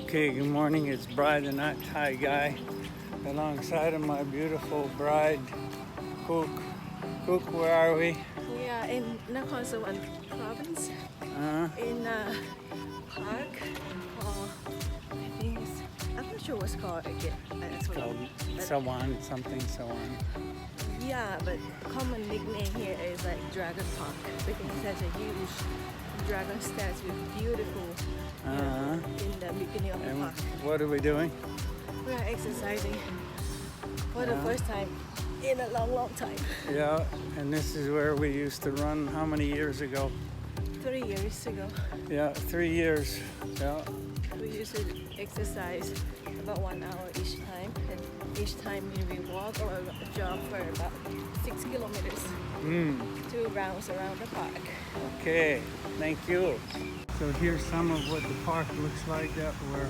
Okay, good morning. It's Bride and not Thai guy alongside of my beautiful bride, Cook. Cook, where are we? We are in Nakhon Sawan province in a park called, I think I'm not sure what's called again. It's called Sawan, something Sawan. Yeah, but common nickname here is like Dragon Park because it has a huge dragon statue, beautiful in the beginning of the And park. what are we doing? We are exercising for the first time in a long time. Yeah, and this is where we used to run how many years ago? 3 years ago, Yeah, 3 years. Yeah. we used to exercise about 1 hour each time, and each time we walk or jog for about 6 kilometers, 2 rounds around the park. Okay, thank you. So here's some of what the park looks like that we're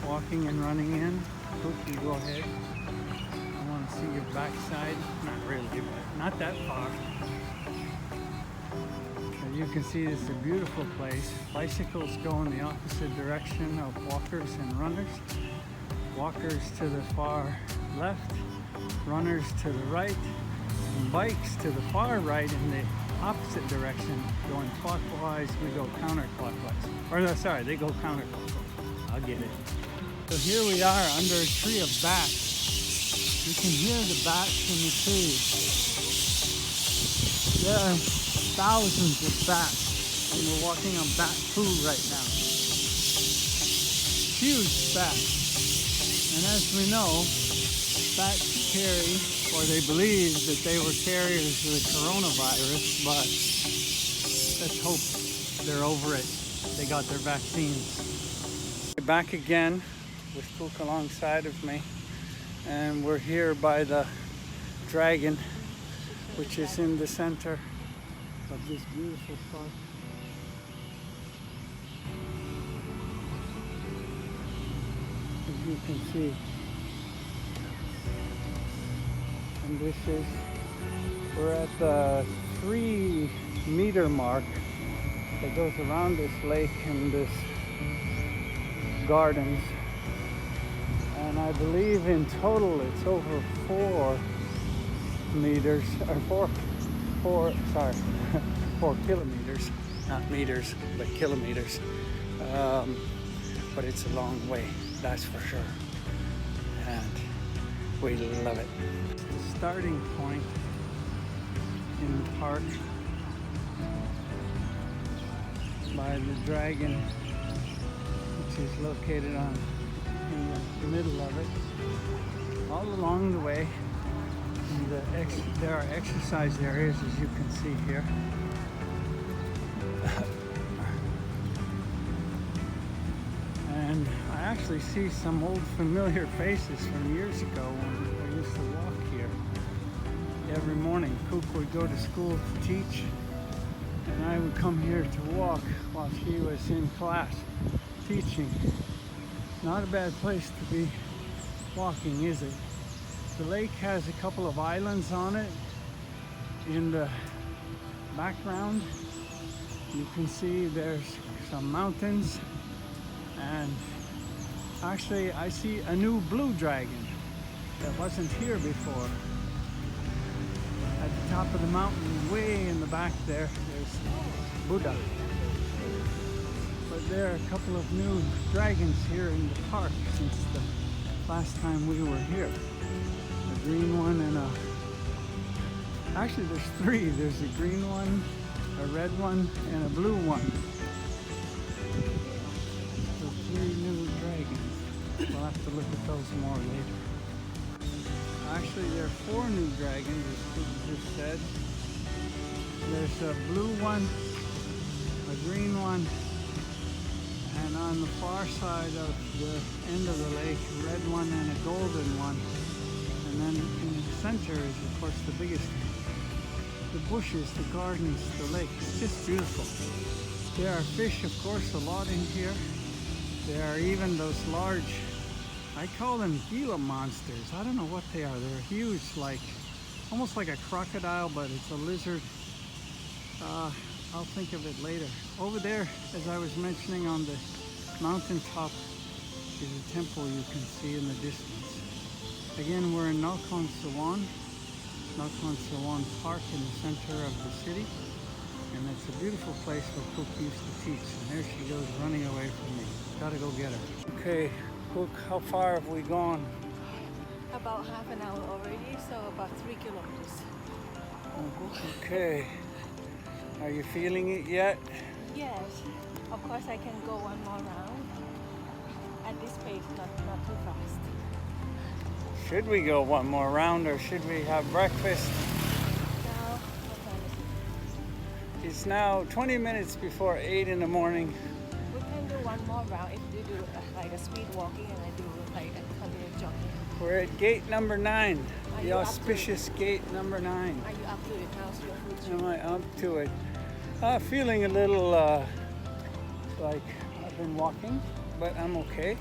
walking and running in. Cook, you go ahead. I want to see your backside. Not really, but not that far. As you can see, this is a beautiful place. Bicycles go in the opposite direction of walkers and runners. Walkers to the far left, runners to the right, and bikes to the far right in the opposite direction, going clockwise. We go counterclockwise. Or no, sorry, they go counterclockwise. I'll get it. So here we are under a tree of bats. You can hear the bats in the trees. There are thousands of bats, and we're walking on bat food right now. Huge bats. And as we know, bats carry, or they believe that they were carriers of the coronavirus, but let's hope they're over it. They got their vaccines. We're back again with Cook alongside of me, and we're here by the dragon, which is in the center of this beautiful park. As you can see. And this is, we're at the 3-meter mark that goes around this lake and this gardens. And I believe in total it's over 4 meters, or 4 kilometers, not meters, but kilometers. But it's a long way, that's for sure. And we love it. The starting point in the park by the dragon, which is located in the middle of it. All along the way, there are exercise areas, as you can see here. And I actually see some old familiar faces from years ago when I used to walk here. Every morning, Cook would go to school to teach, and I would come here to walk while she was in class teaching. Not a bad place to be walking, is it? The lake has a couple of islands on it. In the background, you can see there's some mountains, and actually I see a new blue dragon that wasn't here before. At the top of the mountain, way in the back there's Buddha. But there are a couple of new dragons here in the park since the last time we were here. A green one and actually there's 3. There's a green one, a red one, and a blue one. So 3 new dragons. We'll have to look at those more later. Actually, there are 4 new dragons, as Steve just said. There's a blue one, a green one, and on the far side of the end of the lake, a red one and a golden one. And then in the center is, of course, the biggest. The bushes, the gardens, the lake. It's just beautiful. There are fish, of course, a lot in here. There are even those large, I call them Gila monsters. I don't know what they are. They're huge, like almost like a crocodile, but it's a lizard. I'll think of it later. Over there, as I was mentioning on the mountaintop, is a temple you can see in the distance. Again, we're in Nakhon, Sawan. Nakhon Sawan Park in the center of the city. And it's a beautiful place where Cook used to teach. And there she goes running away from me. Gotta go get her. Okay, Cook, how far have we gone? About half an hour already, so about 3 kilometers. Okay. Are you feeling it yet? Yes, of course I can go one more round at this pace, not too fast. Should we go one more round or should we have breakfast? Now, what time is it? It's now 20 minutes before 8 in the morning. We can do one more round if you do like a speed walking and I do like a continuous jogging. We're at gate number 9, Are the you up to auspicious gate number 9. Are you up to it? How's your food? Am I up to it? Feeling a little like I've been walking, but I'm okay.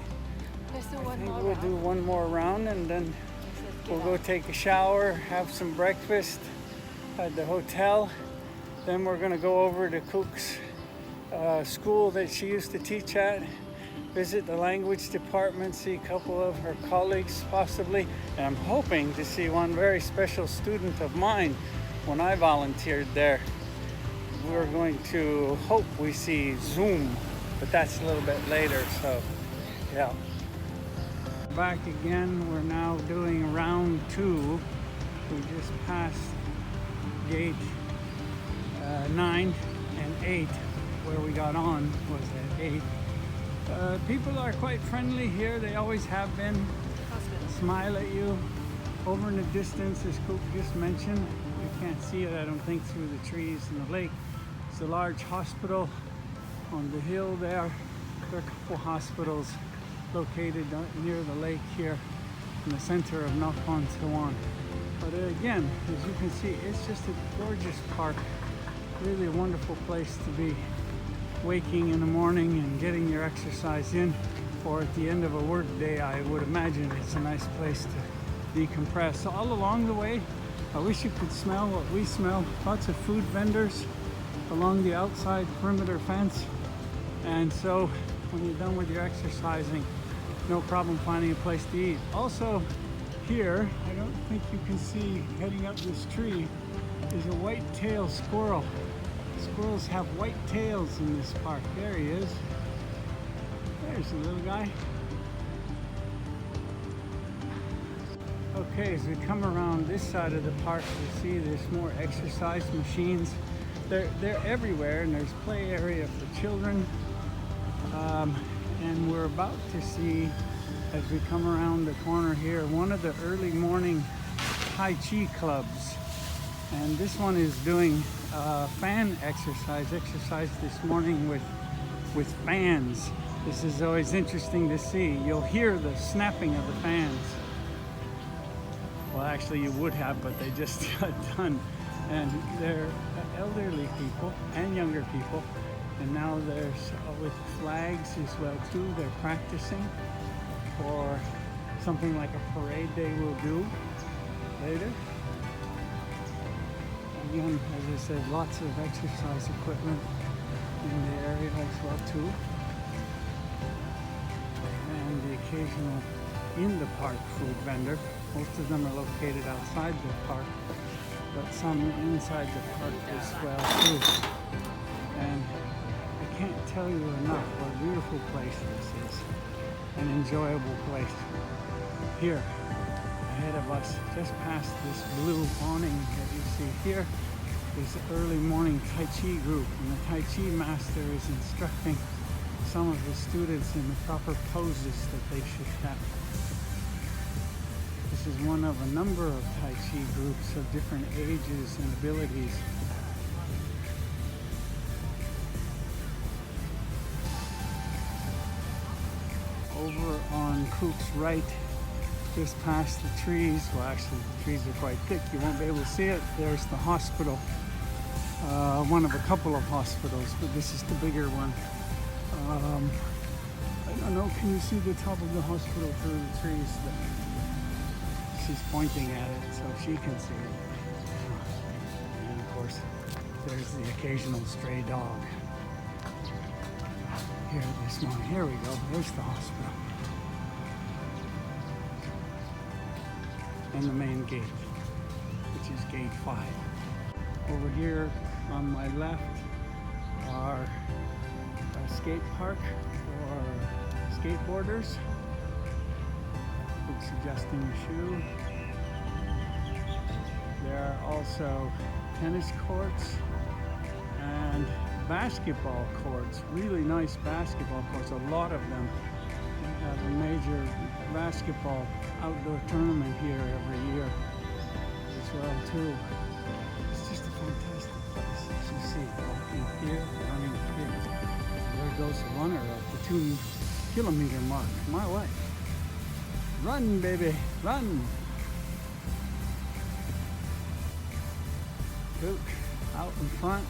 Let's do I one think more we'll round. do one more round and then Let's we'll get go out. take a shower, have some breakfast at the hotel. Then we're gonna go over to Cook's school that she used to teach at, visit the language department, see a couple of her colleagues possibly, and I'm hoping to see one very special student of mine when I volunteered there. We're going to hope we see Zoom, but that's a little bit later, so yeah. Back again, we're now doing round 2. We just passed gate 9 and 8, where we got on was at 8. People are quite friendly here, they always have been. Hospital. Smile at you. Over in the distance, as Cook just mentioned, you can't see it, I don't think, through the trees and the lake. It's a large hospital on the hill there. There are a couple hospitals located near the lake here in the center of Nakhon Sawan. But again, as you can see, it's just a gorgeous park. Really a wonderful place to be waking in the morning and getting your exercise in, or at the end of a work day. I would imagine it's a nice place to decompress. So all along the way, I wish you could smell what we smell. Lots of food vendors along the outside perimeter fence. And so when you're done with your exercising, no problem finding a place to eat. Also here, I don't think you can see heading up this tree, is a white-tailed squirrel. Squirrels have white tails in this park. There he is. There's the little guy. Okay, as we come around this side of the park, you see there's more exercise machines. They're everywhere, and there's play area for children. And we're about to see, as we come around the corner here, one of the early morning Tai Chi clubs. And this one is doing fan exercise this morning with fans. This is always interesting to see. You'll hear the snapping of the fans. Well, actually you would have, but they just got done. And they're elderly people and younger people. And now there's with flags as well too. They're practicing for something like a parade they will do later. Again, as I said, lots of exercise equipment in the area as well too. And the occasional in the park food vendor. Most of them are located outside the park, but some inside the park as well too. And I can't tell you enough what a beautiful place this is. An enjoyable place. Here, ahead of us, just past this blue awning that you see here, is the early morning Tai Chi group. And the Tai Chi master is instructing some of his students in the proper poses that they should have. This is one of a number of Tai Chi groups of different ages and abilities. Over on Cook's right, just past the trees, well actually the trees are quite thick, you won't be able to see it, there's the hospital. One of a couple of hospitals, but this is the bigger one. I don't know, can you see the top of the hospital through the trees? She's pointing at it so she can see it. And of course, there's the occasional stray dog. Here, this one, here we go, there's the hospital. and the main gate, which is gate 5. Over here on my left are a skate park for skateboarders. Suggesting a shoe. There are also tennis courts and basketball courts, really nice basketball courts, a lot of them. We have a major basketball outdoor tournament here every year as well too. It's just a fantastic place, as you see, walking here, running here. There goes the runner at the 2-kilometer mark, my way. Run, baby, run! Luke out in front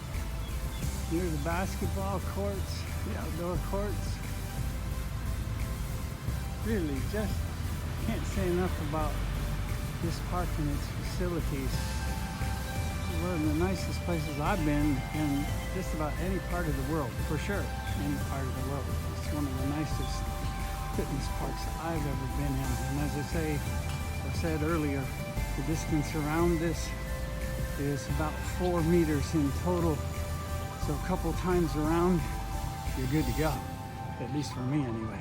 near the basketball courts, the outdoor courts. Really, just can't say enough about this park and its facilities. It's one of the nicest places I've been in just about any part of the world, for sure, any part of the world. It's one of the nicest fitness parks I've ever been in. And as I said earlier, the distance around this is about 4 meters in total. So a couple times around, you're good to go. At least for me anyway.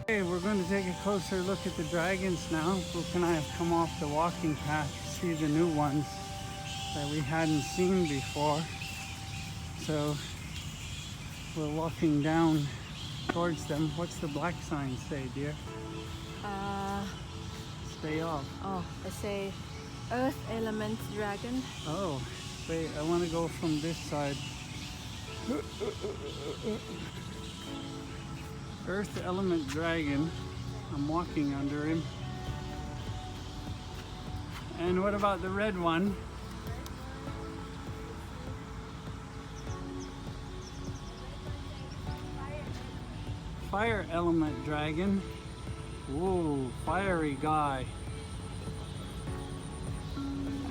Okay, we're going to take a closer look at the dragons now. Brooke and I have come off the walking path to see the new ones that we hadn't seen before. So we're walking down towards them. What's the black sign say, dear? Stay off. Oh, I say Earth Element Dragon. Oh, wait, I want to go from this side. Earth Element Dragon. I'm walking under him. And what about the red one? Fire Element Dragon. Whoa, fiery guy.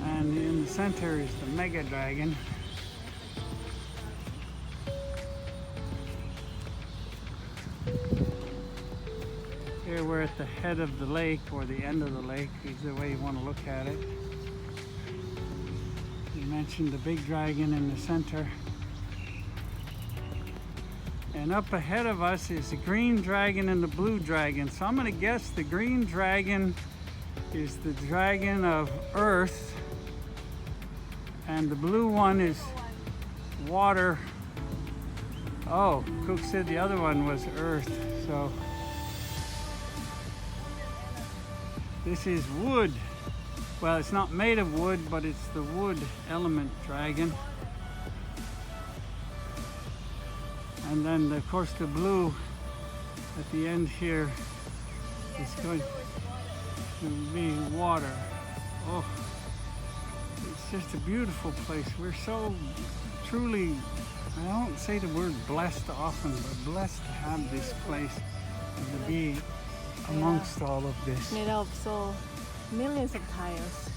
And in the center is the Mega Dragon. Here we're at the head of the lake, or the end of the lake, is the way you want to look at it. You mentioned the big dragon in the center. And up ahead of us is the green dragon and the blue dragon. So I'm going to guess the green dragon is the dragon of Earth, and the blue one is water. Oh, Cook said the other one was Earth. So this is wood. Well, it's not made of wood, but it's the wood element dragon. And then, of course, the blue at the end here is going to be water. Oh, it's just a beautiful place. We're so truly, I don't say the word blessed often, but blessed to have this place and to be amongst all of this. Made of so millions of tiles.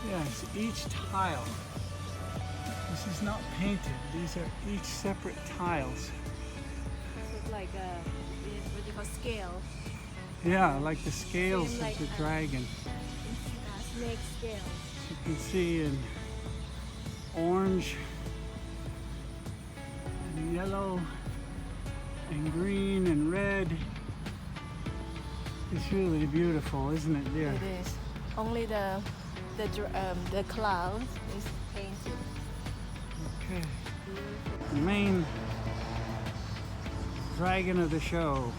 Yes, each tile. This is not painted. These are each separate tiles. It's like what you call scale. Yeah, like the scales Same like, of the dragon. Snake scales. You can see in orange and yellow and green and red. It's really beautiful, isn't it, dear? It is. Only the cloud is painted. Okay. The main dragon of the show.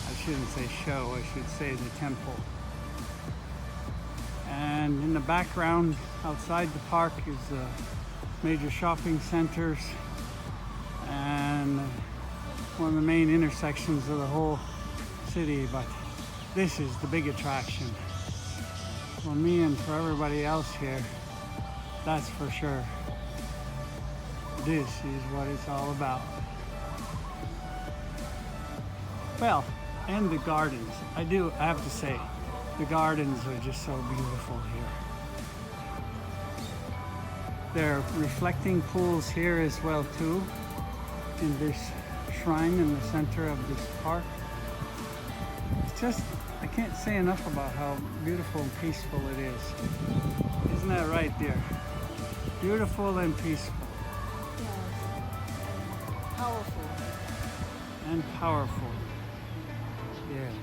I shouldn't say show, I should say the temple. And in the background, outside the park, is major shopping centers and one of the main intersections of the whole city. But this is the big attraction for me and for everybody else here, that's for sure. This is what it's all about. Well, and the gardens. I have to say, the gardens are just so beautiful here. There are reflecting pools here as well too, in this shrine in the center of this park. It's just, I can't say enough about how beautiful and peaceful it is. Isn't that right, dear? Beautiful and peaceful. Yes. Powerful. And powerful. Yes.